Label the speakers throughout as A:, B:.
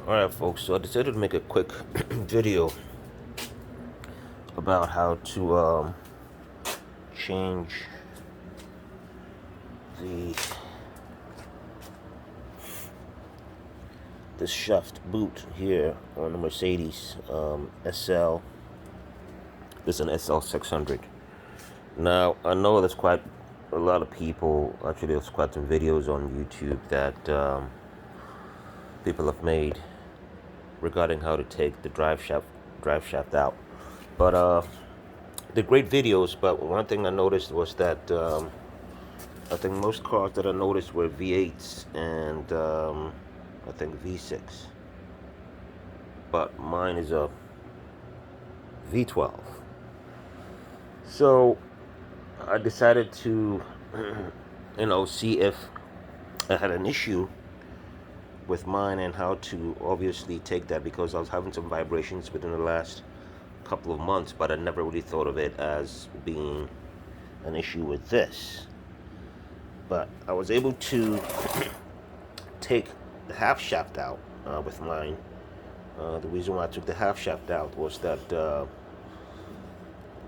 A: Alright folks, so I decided to make a quick video about how to change this shaft boot here on the Mercedes SL. This is an SL600. Now I know there's quite a lot of people, actually there's quite some videos on YouTube that people have made regarding how to take the drive shaft out. But they're great videos, but one thing I noticed was that I think most cars that I noticed were V8s and I think V6, but mine is a V12. So I decided to see if I had an issue with mine and how to obviously take that, because I was having some vibrations within the last couple of months, but I never really thought of it as being an issue with this. But I was able to take the half shaft out with mine. The reason why I took the half shaft out was that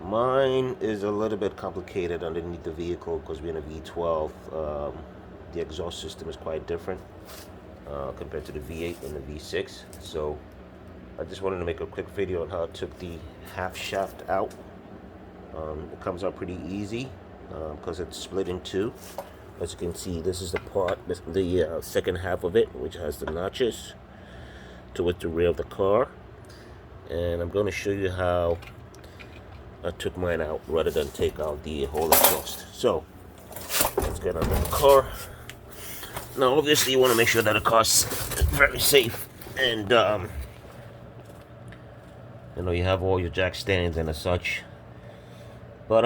A: mine is a little bit complicated underneath the vehicle, because being a V12, the exhaust system is quite different compared to the V8 and the V6. So I just wanted to make a quick video on how I took the half shaft out. It comes out pretty easy because it's split in two. As you can see, this is the part, the second half of it, which has the notches towards the rear of the car. And I'm going to show you how I took mine out rather than take out the whole exhaust. So let's get under the car. Now obviously you want to make sure that the car's very safe, and you have all your jack stands and such. But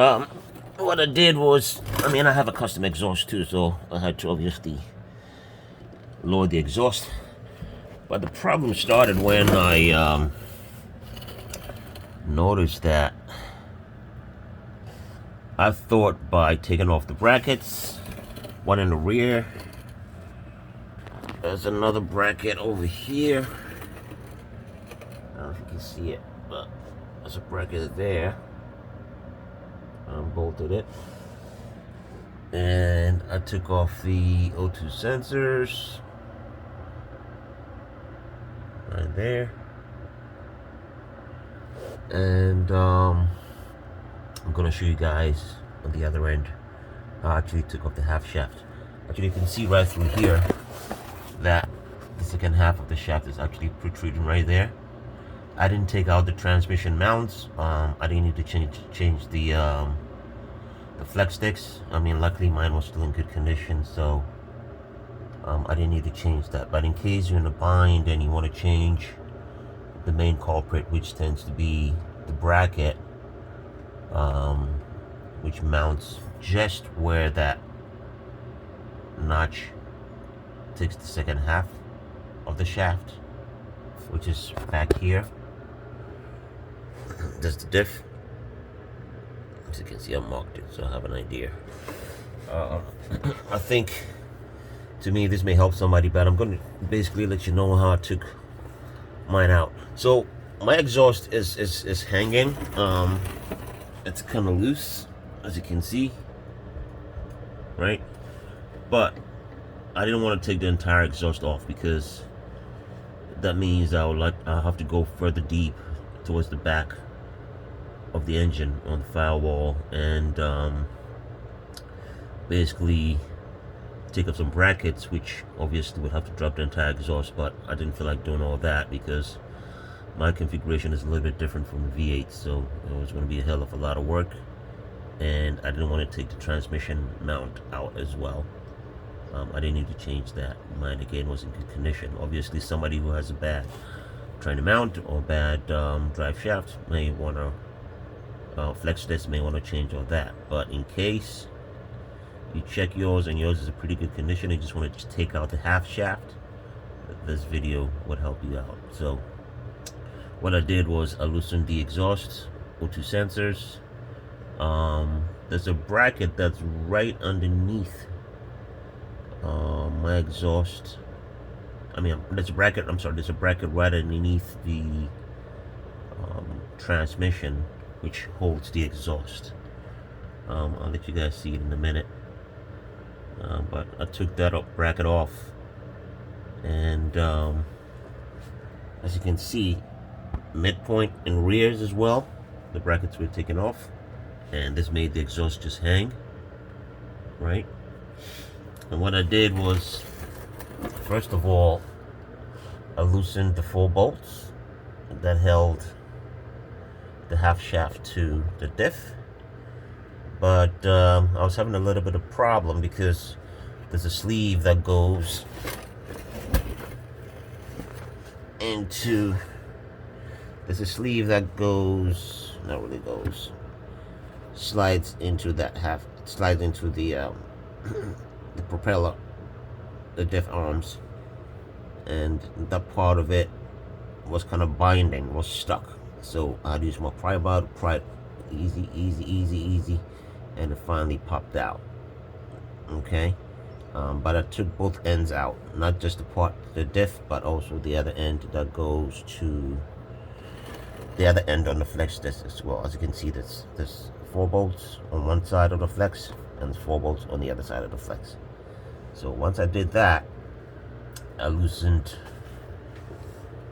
A: what I did was, I have a custom exhaust too, so I had to obviously lower the exhaust. But the problem started when I noticed that I thought by taking off the brackets, one in the rear, there's another bracket over here. I don't know if you can see it, but there's a bracket there. Bolted it, and I took off the O2 sensors right there, and I'm gonna show you guys on the other end how I actually took off the half shaft. Actually, you can see right through here that the second half of the shaft is actually protruding right there. I didn't take out the transmission mounts. I didn't need to change the flex sticks. Luckily mine was still in good condition, so I didn't need to change that. But in case you're in a bind and you want to change the main culprit, which tends to be the bracket, which mounts just where that notch takes the second half of the shaft, which is back here. That's the diff. As you can see, I marked it, so I have an idea. I think, to me, this may help somebody, but I'm going to basically let you know how I took mine out. So my exhaust is hanging. It's kind of loose, as you can see, right? But I didn't want to take the entire exhaust off, because that means I'll have to go further deep towards the back of the engine on the firewall, and basically take up some brackets, which obviously would have to drop the entire exhaust. But I didn't feel like doing all that, because my configuration is a little bit different from the V8, so it was going to be a hell of a lot of work, and I didn't want to take the transmission mount out as well. I didn't need to change that. Mine again was in good condition. Obviously somebody who has a bad trying to mount or bad drive shaft may want to flex this, may want to change all that. But in case you check yours and yours is a pretty good condition, you just want to just take out the half shaft, this video would help you out. So what I did was I loosened the exhaust, O2 sensors. There's a bracket that's right underneath my exhaust I mean, there's a bracket. I'm sorry, there's a bracket right underneath the transmission, which holds the exhaust. I'll let you guys see it in a minute. But I took that bracket off, and as you can see, midpoint and rears as well, the brackets were taken off, and this made the exhaust just hang, right? And what I did was, first of all, I loosened the 4 bolts that held the half shaft to the diff, but I was having a little bit of problem because there's a sleeve that goes into, not really goes, slides into that half, slides into the the propeller, the diff arms, and that part of it was kind of binding, was stuck. So I'd use my pry bar to pry it easy, and it finally popped out. Okay, but I took both ends out, not just the part, the diff, but also the other end that goes to the other end on the flex disc as well. As you can see, there's 4 bolts on one side of the flex and 4 bolts on the other side of the flex. So once I did that, I loosened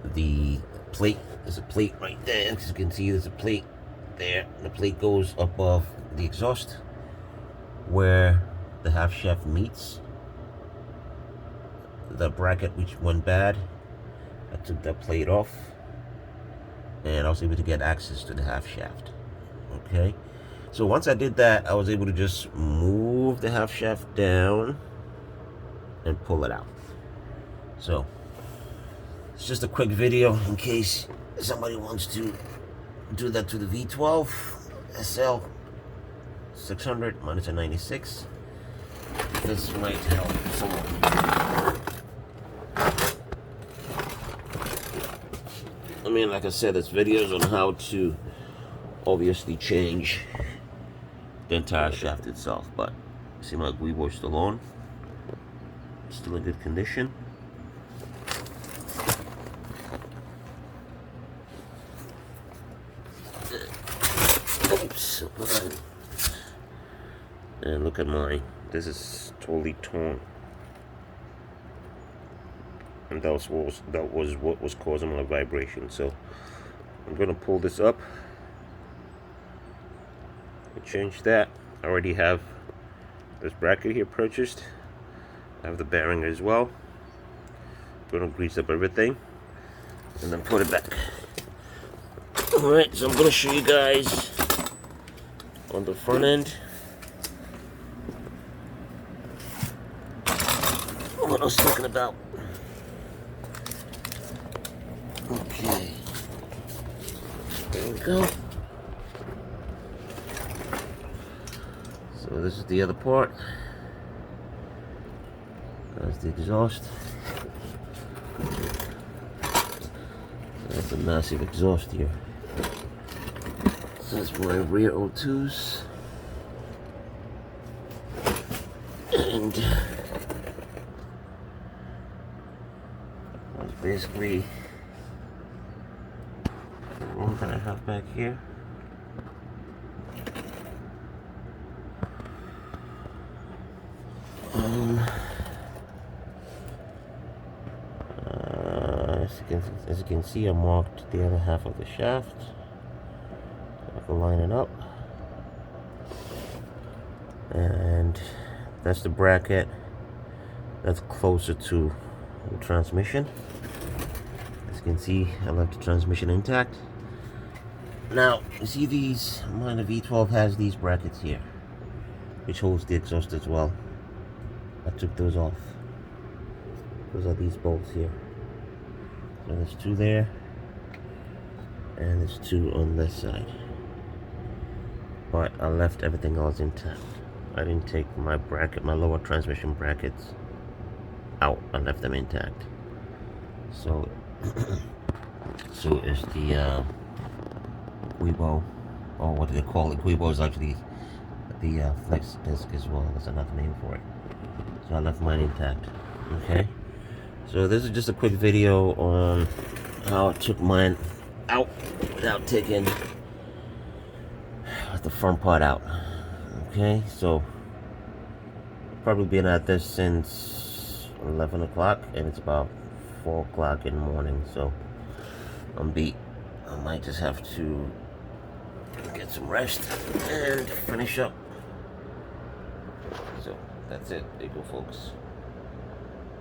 A: the plate. There's a plate right there. As you can see, there's a plate there. The plate goes above the exhaust where the half shaft meets the bracket, which went bad. I took that plate off, and I was able to get access to the half shaft. Okay, so once I did that, I was able to just move the half shaft down and pull it out. So it's just a quick video in case somebody wants to do that to the V12 SL600 minus a 96. This might help someone. I mean, like I said, there's videos on how to obviously change the entire shaft itself, but see my guibo still on, still in good condition. Oops, and look at mine. This is totally torn, and that was what was causing my vibration. So I'm gonna pull this up and change that. I already have this bracket here purchased. I have the bearing as well. I'm gonna grease up everything and then put it back. Alright, so I'm gonna show you guys on the front end what I was talking about. Okay, there we go. So this is the other part. That's the exhaust. That's a massive exhaust here. That's my rear O2s. And that's basically the room that I have back here. As you can see, I marked the other half of the shaft. I can line it up, and that's the bracket that's closer to the transmission. As you can see, I left the transmission intact. Now, you see these, mine, the V12 has these brackets here, which holds the exhaust as well. I took those off. Those are these bolts here. So there's 2 there, and there's 2 on this side. But I left everything else intact. I didn't take my bracket, my lower transmission brackets out. I left them intact. So, so is the guibo, or what do they call it? Guibo is actually the flex disc as well. There's another name for it. So I left mine intact. Okay. So this is just a quick video on how I took mine out without taking the front part out. Okay, so probably been at this since 11 o'clock and it's about 4 o'clock in the morning, so I'm beat. I might just have to get some rest and finish up. So that's it. There you go, folks.